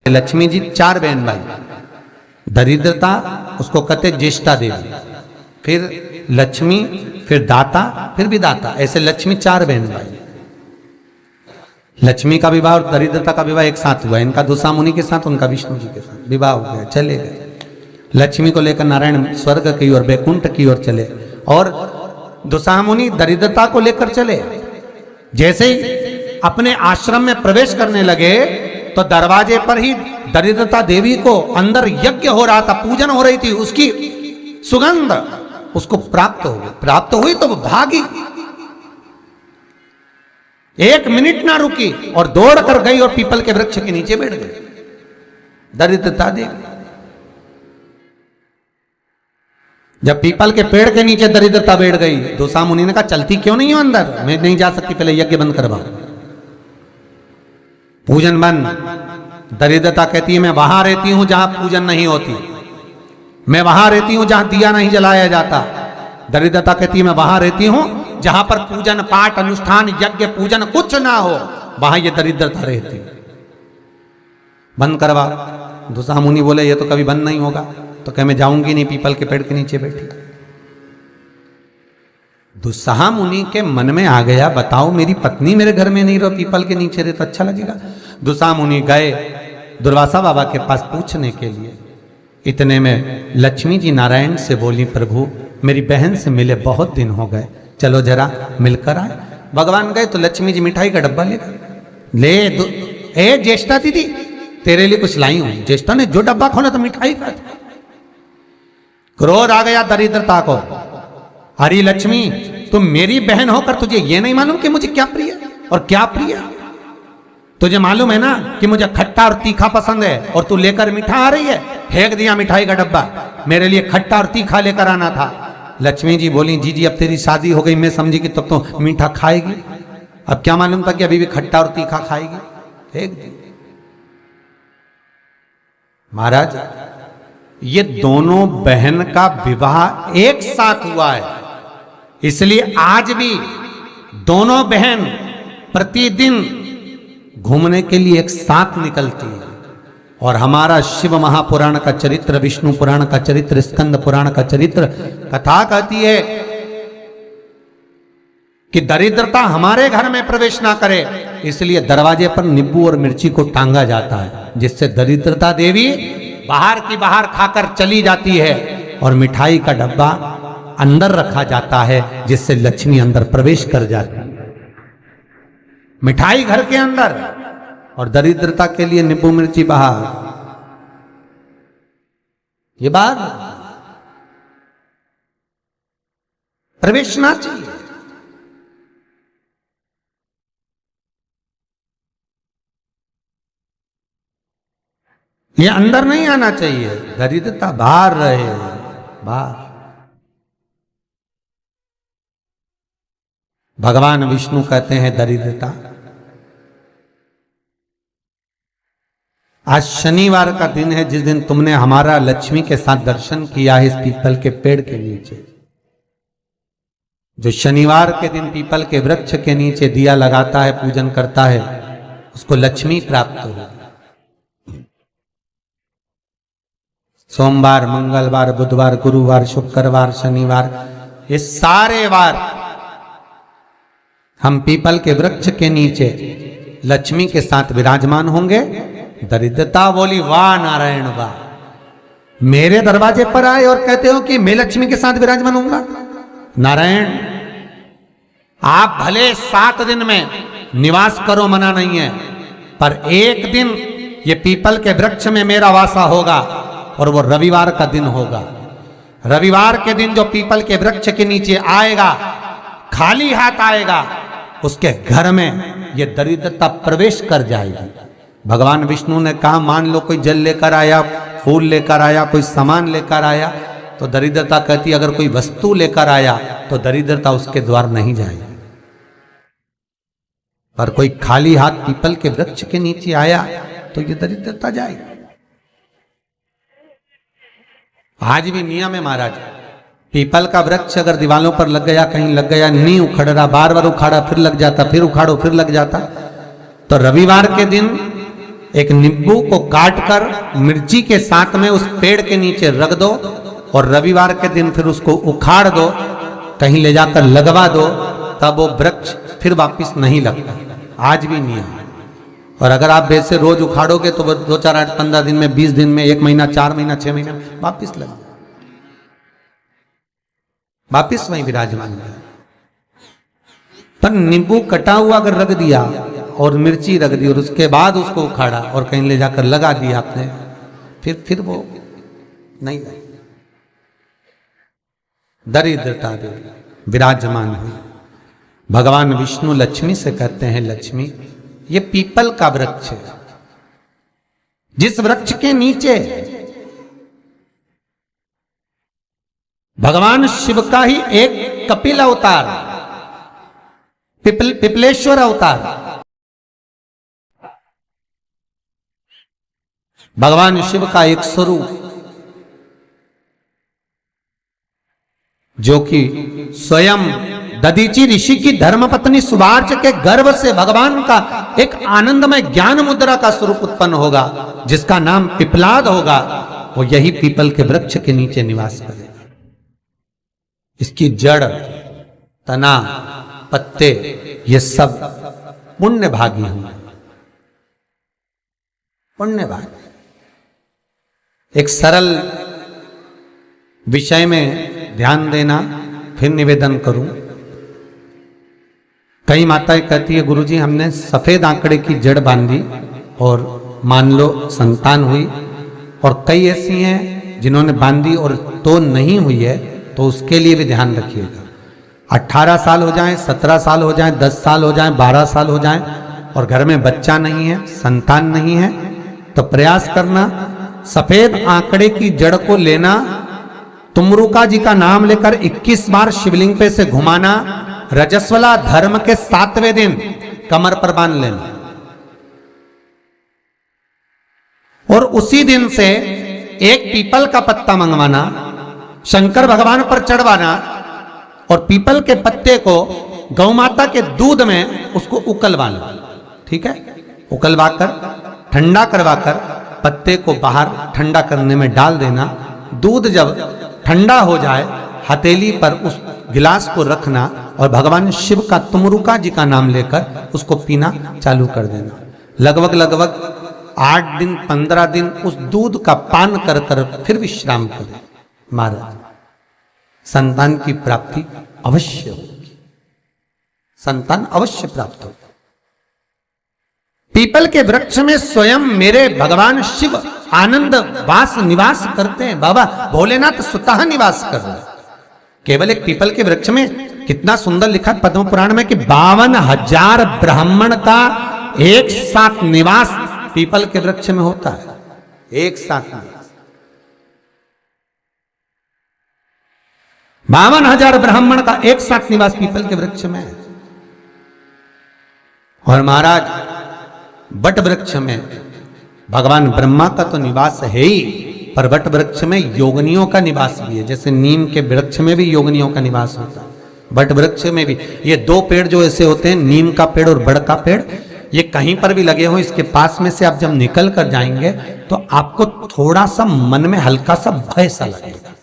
लक्ष्मी जी 4 बहन भाई, दरिद्रता उसको कहते ज्येष्ठा देवी, फिर लक्ष्मी, फिर दाता, फिर विदाता, ऐसे लक्ष्मी 4 बहन भाई। लक्ष्मी का विवाह और दरिद्रता का विवाह एक साथ हुआ, इनका दुसा मुनि के साथ, उनका विष्णु जी के साथ विवाह हो गया, चले गए। लक्ष्मी को लेकर नारायण स्वर्ग की ओर, बैकुंठ की ओर चले, और दुसा मुनि दरिद्रता को लेकर चले। जैसे ही अपने आश्रम में प्रवेश करने लगे तो दरवाजे पर ही दरिद्रता देवी को अंदर यज्ञ हो रहा था, पूजन हो रही थी, उसकी सुगंध उसको प्राप्त हो गई। प्राप्त हुई तो वो भागी, 1 मिनट ना रुकी और दौड़ कर गई और पीपल के वृक्ष के नीचे बैठ गई दरिद्रता देवी। जब पीपल के पेड़ के नीचे दरिद्रता बैठ गई, दुसा मुनि ने कहा चलती क्यों नहीं हो अंदर, मैं नहीं जा सकती, पहले यज्ञ बंद करवाओ, पूजन बंद। दरिद्रता कहती है मैं वहां रहती हूं जहां पूजन नहीं होती, मैं वहां रहती हूं जहां दिया नहीं जलाया जाता। दरिद्रता कहती है मैं वहां रहती हूं जहां पर पूजन पाठ अनुष्ठान यज्ञ पूजन कुछ ना हो, वहां ये दरिद्रता रहती। बंद करवा। दुसा मुनि बोले ये तो कभी बंद नहीं होगा, तो कह मैं जाऊंगी नहीं, पीपल के पेड़ के नीचे बैठी। दुस्साह मुनि के मन में आ गया, बताओ मेरी पत्नी मेरे घर में नहीं रहो, पीपल के नीचे रहे तो अच्छा लगेगा। दुस्साह मुनि गए दुर्वासा बाबा के पास पूछने के लिए। इतने में लक्ष्मी जी नारायण से बोली, प्रभु मेरी बहन से मिले बहुत दिन हो गए, चलो जरा मिलकर आए। भगवान गए तो लक्ष्मी जी मिठाई का डब्बा ले ए ज्येष्ठा दीदी तेरे लिए कुछ लाई हूं। ज्येष्ठा ने जो डब्बा खोला तो मिठाई का। क्रोध आ गया दरिद्रता को, हरी लक्ष्मी तुम मेरी बहन होकर तुझे ये नहीं मालूम कि मुझे क्या प्रिय और क्या प्रिय? तुझे मालूम है ना कि मुझे खट्टा और तीखा पसंद है, और तू लेकर मीठा आ रही है। फेंक दिया मिठाई का डब्बा, मेरे लिए खट्टा और तीखा लेकर आना था। लक्ष्मी जी बोली जी जी अब तेरी शादी हो गई, मैं समझी कि तब तो मीठा खाएगी, अब क्या मालूम था कि अभी भी खट्टा और तीखा खाएगी। फेंक दी। महाराज ये दोनों बहन का विवाह एक साथ हुआ है, इसलिए आज भी दोनों बहन प्रतिदिन घूमने के लिए एक साथ निकलती है। और हमारा शिव महापुराण का चरित्र, विष्णु पुराण का चरित्र, स्कंद पुराण का चरित्र कथा कहती है कि दरिद्रता हमारे घर में प्रवेश ना करे, इसलिए दरवाजे पर नींबू और मिर्ची को टांगा जाता है, जिससे दरिद्रता देवी बाहर की बाहर खाकर चली जाती है, और मिठाई का डब्बा अंदर रखा जाता है, जिससे लक्ष्मी अंदर प्रवेश कर जाती है। मिठाई घर के अंदर और दरिद्रता के लिए नींबू मिर्ची बाहर। ये बात प्रवेश ना चाहिए। ये अंदर नहीं आना चाहिए, दरिद्रता बाहर रहे, बाहर। भगवान विष्णु कहते हैं दरिद्रता। आज शनिवार का दिन है, जिस दिन तुमने हमारा लक्ष्मी के साथ दर्शन किया है इस पीपल के पेड़ के नीचे। जो शनिवार के दिन पीपल के वृक्ष के नीचे दिया लगाता है, पूजन करता है, उसको लक्ष्मी प्राप्त होगी। सोमवार, मंगलवार, बुधवार, गुरुवार, शुक्रवार, शनिवार, ये सारे वार हम पीपल के वृक्ष के नीचे लक्ष्मी के साथ विराजमान होंगे। दरिद्रता बोली वाह नारायण वाह, मेरे दरवाजे पर आए और कहते हो कि मैं लक्ष्मी के साथ विराजमान होऊंगा। नारायण आप भले 7 दिन में निवास करो, मना नहीं है, पर एक दिन ये पीपल के वृक्ष में मेरा वासा होगा, और वो रविवार का दिन होगा। रविवार के दिन जो पीपल के वृक्ष के नीचे आएगा, खाली हाथ आएगा, उसके घर में ये दरिद्रता प्रवेश कर जाएगी। भगवान विष्णु ने कहा मान लो कोई जल लेकर आया, फूल लेकर आया, कोई सामान लेकर आया, तो दरिद्रता कहती अगर कोई वस्तु लेकर आया तो दरिद्रता उसके द्वार नहीं जाएगी। पर कोई खाली हाथ पीपल के वृक्ष के नीचे आया तो ये दरिद्रता जाएगी। आज भी नियम है महाराज, पीपल का वृक्ष अगर दीवालों पर लग गया, कहीं लग गया, नहीं उखड़ रहा, बार बार उखाड़ा फिर लग जाता, फिर उखाड़ो फिर लग जाता, तो रविवार के दिन एक नींबू को काटकर मिर्ची के साथ में उस पेड़ के नीचे रख दो और रविवार के दिन फिर उसको उखाड़ दो, कहीं ले जाकर लगवा दो, तब वो वृक्ष फिर वापिस नहीं लगता। आज भी नियम है। और अगर आप वैसे रोज उखाड़ोगे तो 2, 4, 8, 15 दिन में, 20 दिन में, 1 महीना, 4 महीना, 6 महीना वापिस लग जाए, वापिस वहीं विराजमान है। पर नींबू कटा हुआ अगर रख दिया और मिर्ची रख दी और उसके बाद उसको उखाड़ा और कहीं ले जाकर लगा दिया आपने, फिर वो नहीं लगे। दरिद्रता विराजमान हुई। भगवान विष्णु लक्ष्मी से कहते हैं, लक्ष्मी ये पीपल का वृक्ष है, जिस वृक्ष के नीचे भगवान शिव का ही एक कपिल अवतार, पिपलेश्वर अवतार, भगवान शिव का एक स्वरूप जो कि स्वयं दधीचि ऋषि की धर्मपत्नी सुभार्च के गर्भ से भगवान का एक आनंदमय ज्ञान मुद्रा का स्वरूप उत्पन्न होगा, जिसका नाम पिपलाद होगा, वो यही पीपल के वृक्ष के नीचे निवास करेगा। इसकी जड़, तना, पत्ते ये सब पुण्य भागी होंगे, पुण्य भागी। एक सरल विषय में ध्यान देना, फिर निवेदन करूं। कई माताएं कहती है, गुरुजी हमने सफेद आंकड़े की जड़ बांधी और मान लो संतान हुई, और कई ऐसी हैं जिन्होंने बांधी और तो नहीं हुई है, तो उसके लिए भी ध्यान रखिएगा। 18 साल हो जाएं, 17 साल हो जाएं, 10 साल हो जाएं, 12 साल हो जाएं और घर में बच्चा नहीं है, संतान नहीं है, तो प्रयास करना सफेद आंकड़े की जड़ को लेना, तुमरुका जी का नाम लेकर 21 बार शिवलिंग पे से घुमाना, रजस्वला धर्म के 7वें दिन कमर पर बांध लेना और उसी दिन से एक पीपल का पत्ता मंगवाना, शंकर भगवान पर चढ़वाना और पीपल के पत्ते को गौ माता के दूध में उसको उकलवाना। ठीक है, उकलवाकर ठंडा करवाकर पत्ते को बाहर ठंडा करने में डाल देना। दूध जब ठंडा हो जाए, हथेली पर उस गिलास को रखना और भगवान शिव का तुमरुका जी का नाम लेकर उसको पीना चालू कर देना। लगभग 8 दिन 15 दिन उस दूध का पान कर कर फिर विश्राम करें। महाराज संतान की प्राप्ति अवश्य होगी, संतान अवश्य प्राप्त होगी। पीपल के वृक्ष में स्वयं मेरे भगवान शिव आनंद वास निवास करते हैं। बाबा भोलेनाथ स्वतः निवास कर रहे हैं केवल एक पीपल के वृक्ष में। कितना सुंदर लिखा पद्म पुराण में कि 52,000 ब्राह्मण का एक साथ निवास पीपल के वृक्ष में होता है, एक साथ निवास। 52,000 ब्राह्मण का एक साथ निवास पीपल के वृक्ष में है। और महाराज वट वृक्ष में भगवान ब्रह्मा का तो निवास है ही, पर वट वृक्ष में योगनियों का निवास भी है। जैसे नीम के वृक्ष में भी योगनियों का निवास होता है, वट वृक्ष में भी। ये 2 पेड़ जो ऐसे होते हैं, नीम का पेड़ और बड़ का पेड़, ये कहीं पर भी लगे हो, इसके पास में से आप जब निकल कर जाएंगे तो आपको थोड़ा सा मन में हल्का सा भय सा लगेगा।